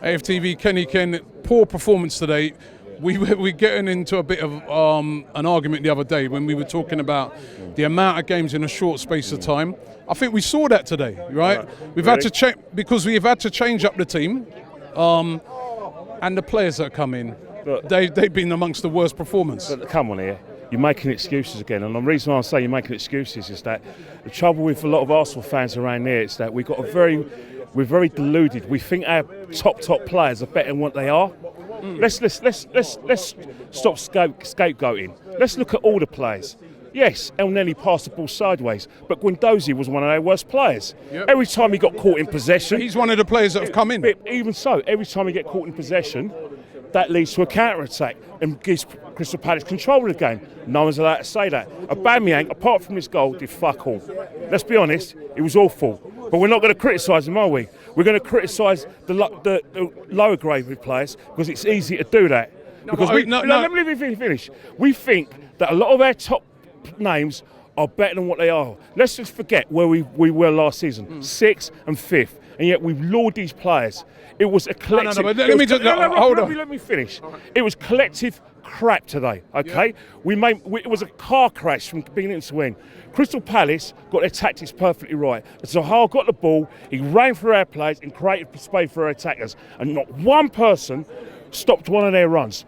AFTV, Kenny Ken, poor performance today. We're getting into a bit of an argument the other day when we were talking about the amount of games in a short space of time. I think we saw that today, right? We've had to check because we've had to change up the team, and the players that come in, they've been amongst the worst performers. But come on here. You're making excuses again, and the reason why I say you're making excuses is that the trouble with a lot of Arsenal fans around here is that we're very deluded. We think our top players are better than what they are. Let's stop scapegoating. Let's look at all the players. Yes, El Neni passed the ball sideways, but Guendouzi was one of our worst players. Yep. Every time he got caught in possession, he's one of the players that have come in. Even so, every time he get caught in possession, that leads to a counter-attack and gives Crystal Palace control of the game. No one's allowed to say that. Aubameyang, apart from his goal, did fuck all. Let's be honest, it was awful. But we're not going to criticise him, are we? We're going to criticise the lower grade players because it's easy to do that. Because let me finish. We think that a lot of our top names are better than what they are. Let's just forget where we were last season, 6th and 5th, and yet we've lured these players. It was a collective. Let me finish. Right. It was collective crap today. Okay, yeah. It was a car crash from beginning to end. Crystal Palace got their tactics perfectly right. Zaha got the ball. He ran through our players and created space for our attackers, and not one person stopped one of their runs.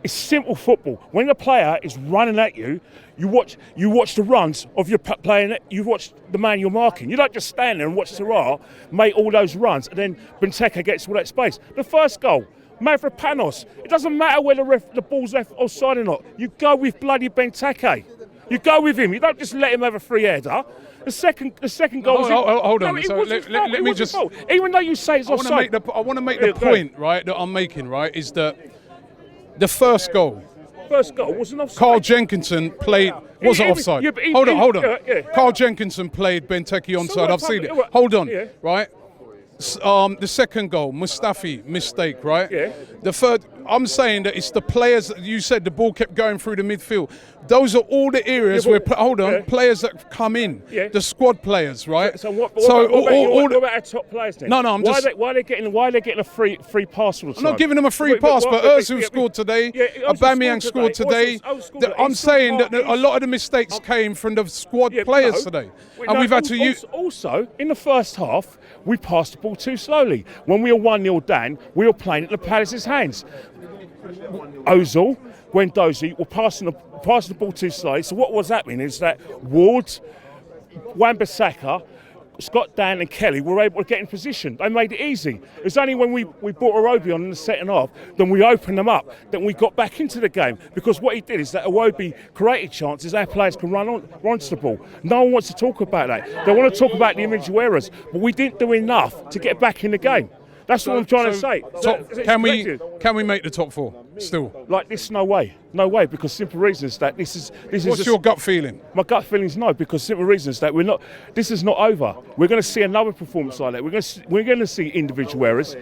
It's simple football. When the player is running at you, you watch the runs of your player. You watch the man you're marking. You don't just stand there and watch Sarah make all those runs, and then Benteke gets all that space. The first goal, Mavropanos. It doesn't matter whether the ball's left offside or not. You go with bloody Benteke. You go with him. You don't just let him have a free header. The second goal. Hold on. So let me just. Even though you say it's offside, I want to make the point, right, that I'm making, right, is that the first goal wasn't offside. Carl Jenkinson played. Wasn't offside. Hold on. Carl Jenkinson played Benteke onside. I've seen it. Hold on. Yeah. Right. The second goal, Mustafi, mistake, right? Yeah. The third, I'm saying that it's the players that you said the ball kept going through the midfield. Those are all the areas where players that come in, the squad players, right? So what about our top players then? No, why are they getting a free pass all the time? I'm not giving them a free pass, but Özil scored today. Aubameyang scored today. I'm saying that a lot of the mistakes came from the squad players today, and we've had to use. Also, in the first half, we passed the ball too slowly. When we were 1-0 down, we were playing at the Palace's hands. Ozil, Guendouzi were passing the ball too slowly. So what was happening is that Ward, Wan-Bissaka, Scott Dan and Kelly were able to get in position. They made it easy. It was only when we brought Iwobi on in the second half, then we opened them up, then we got back into the game. Because what he did is that Iwobi created chances, our players can run onto the ball. No one wants to talk about that. They want to talk about the individual errors, but we didn't do enough to get back in the game. That's what I'm trying to say. Can we make the top 4 still? Like this, no way, because simple reasons that this is. What's your gut feeling? My gut feeling is no, because simple reasons that we're not. This is not over. We're going to see another performance like that. We're going to see individual errors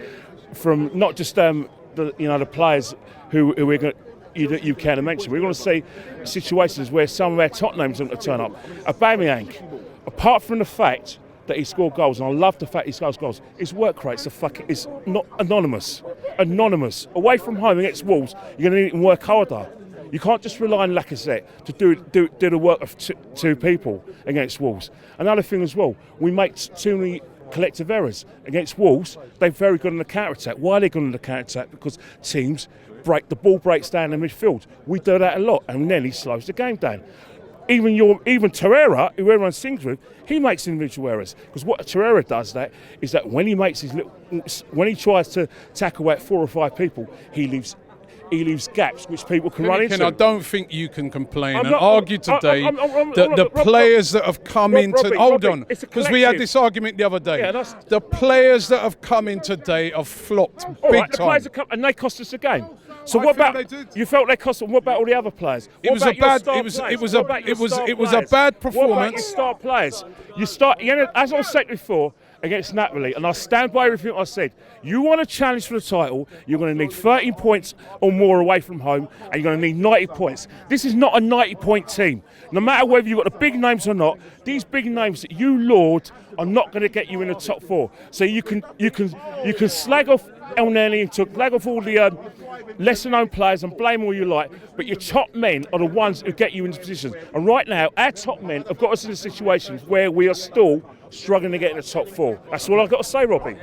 from not just the players who we're going. You can mention. We're going to see situations where some of our top names are going to turn up. Aubameyang, apart from the fact that he scored goals, and I love the fact he scores goals. His work rate's is not anonymous. Away from home against Wolves, you're going to need to work harder. You can't just rely on Lacazette to do the work of two people against Wolves. Another thing as well, we make too many collective errors against Wolves. They're very good on the counter attack. Why are they good on the counter attack? Because teams the ball breaks down in the midfield. We do that a lot, and then he slows the game down. Even Torreira, who everyone sings with, he makes individual errors. Because what Torreira does is that when he makes when he tries to tackle out 4 or 5 people, he leaves gaps which people can run into. I don't think you can complain and argue today that the players that have come into. Hold on, because we had this argument the other day. Yeah, the players that have come in today have flopped big time, and they cost us a game. So what about you? Felt they cost them? What about all the other players? It was a bad performance. What about your star players? As I said before against Napoli, and I stand by everything I said. You want to challenge for the title, you're going to need 13 points or more away from home, and you're going to need 90 points. This is not a 90-point team. No matter whether you've got the big names or not, these big names that you laud are not going to get you in the top 4. So you can slag off El Neni took, lag off all the lesser known players and blame all you like, but your top men are the ones who get you into positions. And right now, our top men have got us in a situation where we are still struggling to get in the top 4. That's all I've got to say, Robbie.